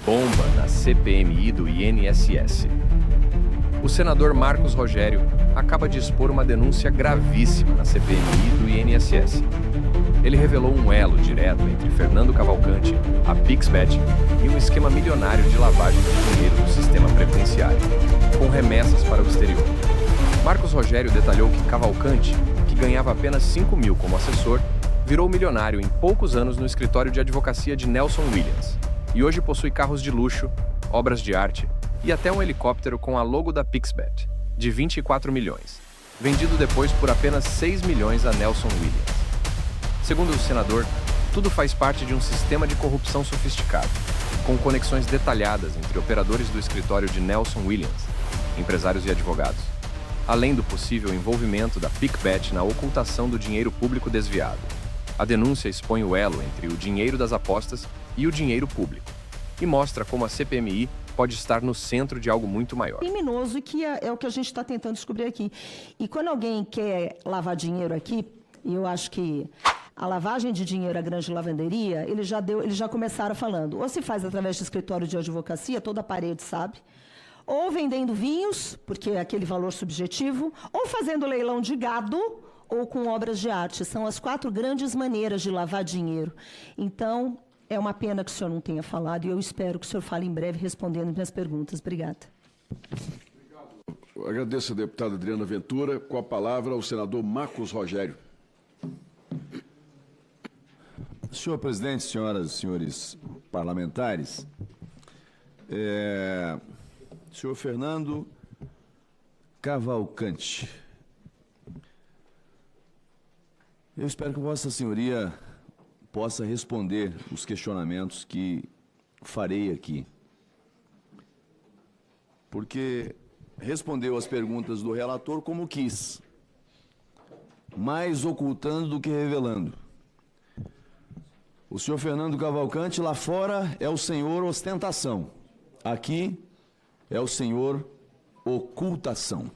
Bomba na CPMI do INSS. O senador Marcos Rogério acaba de expor uma denúncia gravíssima na CPMI do INSS. Ele revelou um elo direto entre Fernando Cavalcante, a Pixbet e um esquema milionário de lavagem de dinheiro no sistema previdenciário, com remessas para o exterior. Marcos Rogério detalhou que Cavalcante, que ganhava apenas 5 mil como assessor, virou milionário em poucos anos no escritório de advocacia de Nelson Williams e hoje possui carros de luxo, obras de arte e até um helicóptero com a logo da Pixbet, de 24 milhões, vendido depois por apenas 6 milhões a Nelson Williams. Segundo o senador, tudo faz parte de um sistema de corrupção sofisticado, com conexões detalhadas entre operadores do escritório de Nelson Williams, empresários e advogados, além do possível envolvimento da Pixbet na ocultação do dinheiro público desviado. A denúncia expõe o elo entre o dinheiro das apostas e o dinheiro público, e mostra como a CPMI pode estar no centro de algo muito maior. Criminoso, que é o que a gente está tentando descobrir aqui. E quando alguém quer lavar dinheiro aqui, e eu acho que a lavagem de dinheiro, a grande lavanderia, eles já começaram falando, ou se faz através de escritório de advocacia, toda a parede sabe, ou vendendo vinhos, porque é aquele valor subjetivo, ou fazendo leilão de gado, ou com obras de arte. São as 4 grandes maneiras de lavar dinheiro. Então, é uma pena que o senhor não tenha falado, e eu espero que o senhor fale em breve respondendo minhas perguntas. Obrigada. Eu agradeço a deputada Adriana Ventura. Com a palavra, o senador Marcos Rogério. Senhor presidente, senhoras e senhores parlamentares, senhor Fernando Cavalcante, eu espero que Vossa Senhoria possa responder os questionamentos que farei aqui, porque respondeu as perguntas do relator como quis, mais ocultando do que revelando. O senhor Fernando Cavalcante, lá fora, é o senhor ostentação. Aqui é o senhor ocultação.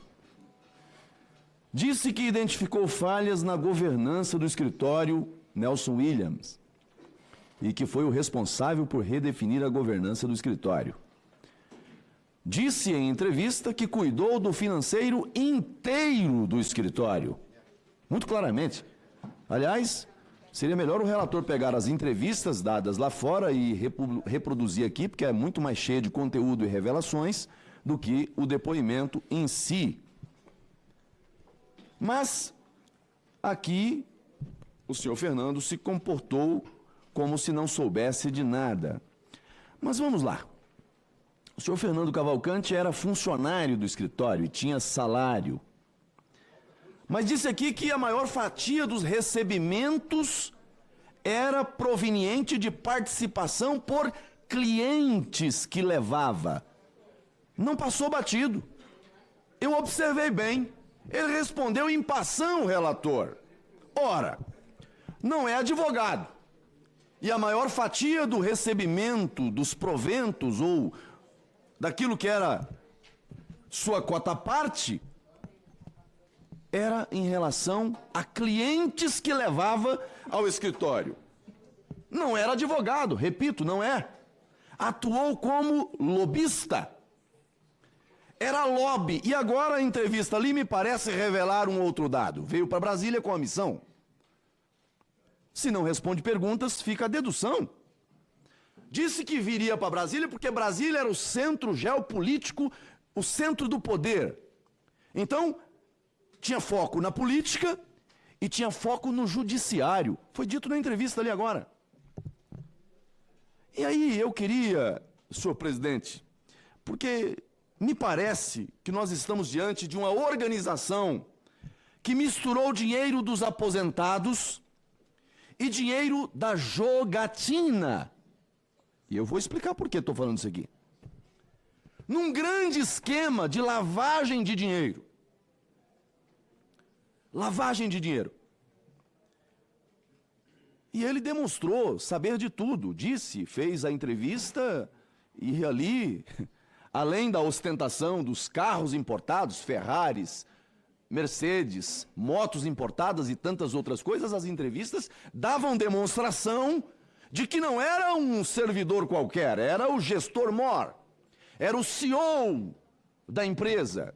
Disse que identificou falhas na governança do escritório Nelson Williams e que foi o responsável por redefinir a governança do escritório. Disse em entrevista que cuidou do financeiro inteiro do escritório. Muito claramente. Aliás, seria melhor o relator pegar as entrevistas dadas lá fora e reproduzir aqui, porque é muito mais cheio de conteúdo e revelações do que o depoimento em si. Mas, aqui, o senhor Fernando se comportou como se não soubesse de nada. Mas vamos lá. O senhor Fernando Cavalcante era funcionário do escritório e tinha salário. Mas disse aqui que a maior fatia dos recebimentos era proveniente de participação por clientes que levava. Não passou batido. Eu observei bem. Ele respondeu em passão, relator. Ora, não é advogado. E a maior fatia do recebimento, dos proventos ou daquilo que era sua cota parte, era em relação a clientes que levava ao escritório. Não era advogado, repito, não é. Atuou como lobista. Era lobby. E agora a entrevista ali me parece revelar um outro dado. Veio para Brasília com a missão. Se não responde perguntas, fica a dedução. Disse que viria para Brasília porque Brasília era o centro geopolítico, o centro do poder. Então, tinha foco na política e tinha foco no judiciário. Foi dito na entrevista ali agora. E aí eu queria, senhor presidente, porque me parece que nós estamos diante de uma organização que misturou dinheiro dos aposentados e dinheiro da jogatina. E eu vou explicar por que estou falando isso aqui. Num grande esquema de lavagem de dinheiro. Lavagem de dinheiro. E ele demonstrou saber de tudo. Disse, fez a entrevista e ali, além da ostentação dos carros importados, Ferraris, Mercedes, motos importadas e tantas outras coisas, as entrevistas davam demonstração de que não era um servidor qualquer, era o gestor mor, era o CEO da empresa.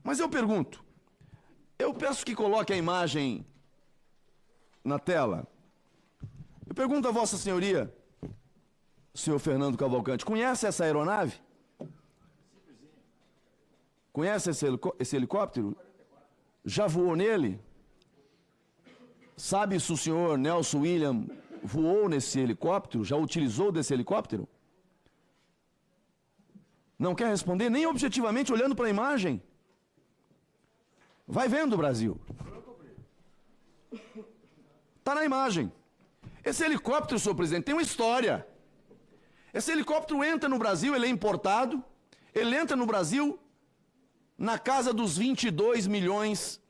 Mas eu pergunto, eu peço que coloque a imagem na tela. Eu pergunto a Vossa Senhoria, senhor Fernando Cavalcante, conhece essa aeronave? Conhece esse helicóptero? Já voou nele? Sabe se o senhor Nelson William voou nesse helicóptero? Já utilizou desse helicóptero? Não quer responder nem objetivamente olhando para a imagem? Vai vendo, Brasil. Está na imagem. Esse helicóptero, senhor presidente, tem uma história. Esse helicóptero entra no Brasil, ele é importado, ele entra no Brasil na casa dos 22 milhões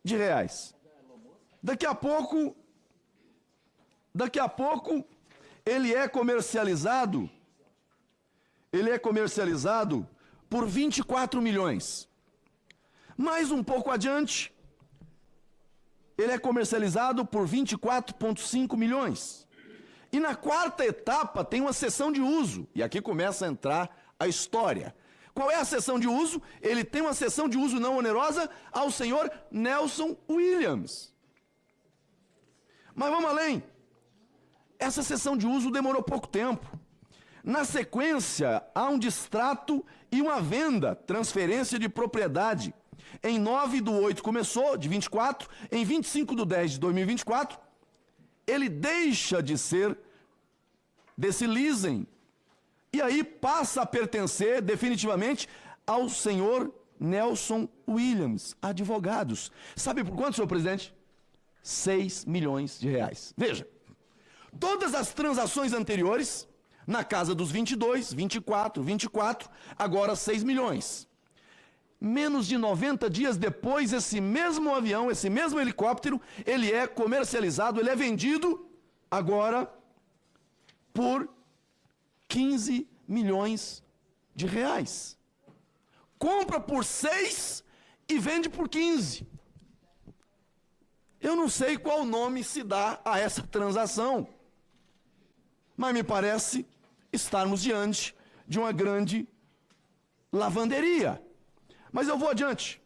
de reais. Daqui a pouco, ele é comercializado por 24 milhões. Mais um pouco adiante, ele é comercializado por 24,5 milhões. E na quarta etapa tem uma cessão de uso. E aqui começa a entrar a história. Qual é a cessão de uso? Ele tem uma cessão de uso não onerosa ao senhor Nelson Williams. Mas vamos além. Essa cessão de uso demorou pouco tempo. Na sequência, há um distrato e uma venda, transferência de propriedade. Em 9/8 começou, de 24, em 25/10 de 2024, ele deixa de ser desse leasing. E aí passa a pertencer definitivamente ao senhor Nelson Williams, advogados. Sabe por quanto, senhor presidente? 6 milhões de reais. Veja, todas as transações anteriores, na casa dos 22, 24, agora 6 milhões. Menos de 90 dias depois, esse mesmo avião, esse mesmo helicóptero, ele é comercializado, ele é vendido agora por 15 milhões de reais. Compra por 6 e vende por 15. Eu não sei qual nome se dá a essa transação, mas me parece estarmos diante de uma grande lavanderia. Mas eu vou adiante.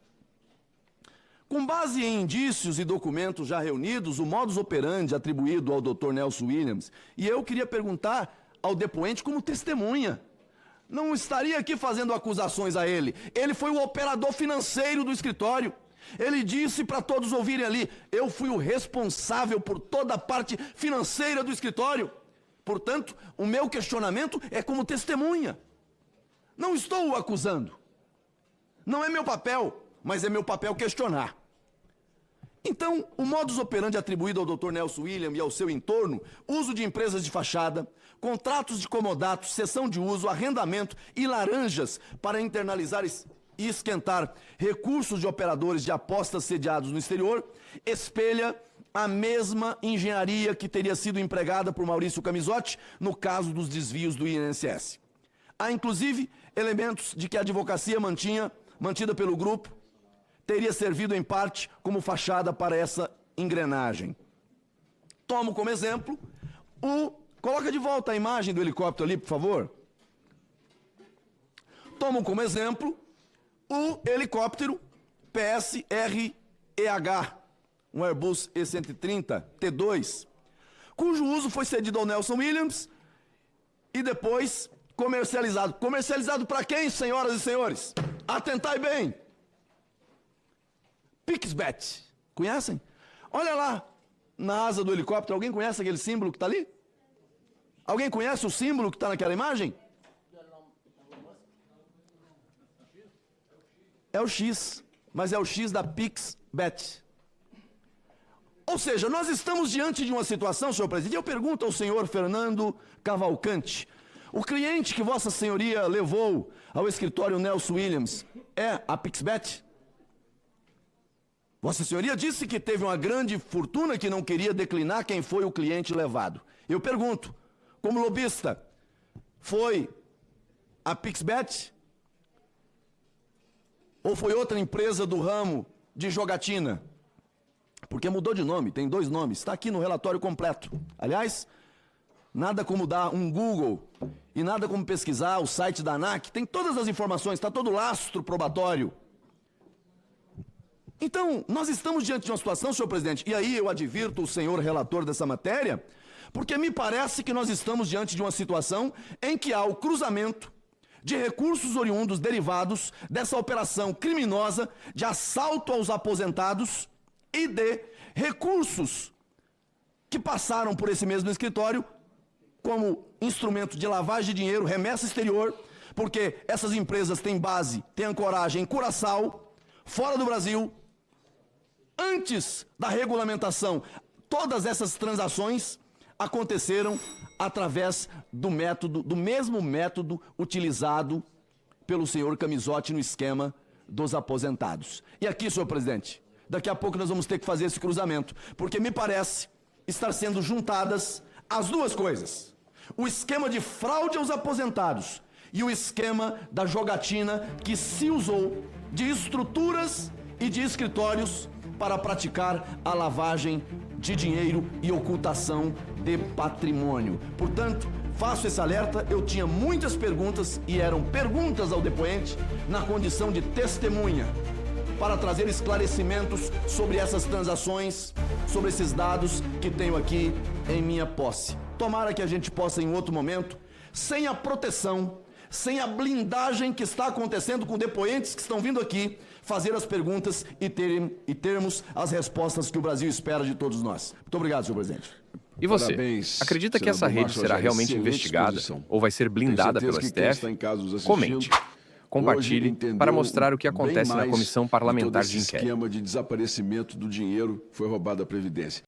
Com base em indícios e documentos já reunidos, o modus operandi atribuído ao Dr. Nelson Williams, e eu queria perguntar ao depoente como testemunha. Não estaria aqui fazendo acusações a ele. Ele foi o operador financeiro do escritório. Ele disse para todos ouvirem ali, eu fui o responsável por toda a parte financeira do escritório. Portanto, o meu questionamento é como testemunha. Não estou o acusando. Não é meu papel, mas é meu papel questionar. Então, o modus operandi atribuído ao Dr. Nelson William e ao seu entorno, uso de empresas de fachada, contratos de comodato, cessão de uso, arrendamento e laranjas para internalizar e esquentar recursos de operadores de apostas sediados no exterior, espelha a mesma engenharia que teria sido empregada por Maurício Camisotti no caso dos desvios do INSS. Há, inclusive, elementos de que a advocacia mantida pelo grupo, teria servido em parte como fachada para essa engrenagem. Tomo como exemplo coloca de volta a imagem do helicóptero ali, por favor. Tomo como exemplo o helicóptero PSREH, um Airbus E130 T2, cujo uso foi cedido ao Nelson Williams e depois comercializado. Comercializado para quem, senhoras e senhores? Atentai bem. Pixbet. Conhecem? Olha lá na asa do helicóptero. Alguém conhece aquele símbolo que está ali? Alguém conhece o símbolo que está naquela imagem? É o X, mas é o X da Pixbet. Ou seja, nós estamos diante de uma situação, senhor presidente, eu pergunto ao senhor Fernando Cavalcante, o cliente que Vossa Senhoria levou ao escritório Nelson Williams é a Pixbet? Vossa Senhoria disse que teve uma grande fortuna que não queria declinar quem foi o cliente levado. Eu pergunto, como lobista, foi a Pixbet? Ou foi outra empresa do ramo de jogatina? porque mudou de nome, tem 2 nomes, está aqui no relatório completo. Aliás, nada como dar um Google e nada como pesquisar o site da ANAC, tem todas as informações, está todo o lastro probatório. Então, nós estamos diante de uma situação, senhor presidente, e aí eu advirto o senhor relator dessa matéria, porque me parece que nós estamos diante de uma situação em que há o cruzamento de recursos oriundos derivados dessa operação criminosa de assalto aos aposentados e de recursos que passaram por esse mesmo escritório como instrumento de lavagem de dinheiro, remessa exterior, porque essas empresas têm base, têm ancoragem em Curaçao, fora do Brasil. Antes da regulamentação, todas essas transações aconteceram através do mesmo método utilizado pelo senhor Camizotti no esquema dos aposentados. E aqui, senhor presidente, daqui a pouco nós vamos ter que fazer esse cruzamento, porque me parece estar sendo juntadas as 2 coisas. O esquema de fraude aos aposentados e o esquema da jogatina que se usou de estruturas e de escritórios para praticar a lavagem de dinheiro e ocultação de patrimônio. Portanto, faço esse alerta, eu tinha muitas perguntas e eram perguntas ao depoente na condição de testemunha para trazer esclarecimentos sobre essas transações, sobre esses dados que tenho aqui em minha posse. Tomara que a gente possa, em outro momento, sem a proteção, sem a blindagem que está acontecendo com depoentes que estão vindo aqui, fazer as perguntas e termos as respostas que o Brasil espera de todos nós. Muito obrigado, senhor presidente. E você, Parabéns, acredita que essa senador rede Marcos será Rogério, realmente excelente investigada exposição. ou vai ser blindada Tenho pelo certeza que quem STF? está em casa nos assistindo, Comente, compartilhe hoje entendeu para mostrar o que bem acontece na mais Comissão de Parlamentar todo de esse Inquérito. esquema de desaparecimento do dinheiro que foi roubado da Previdência.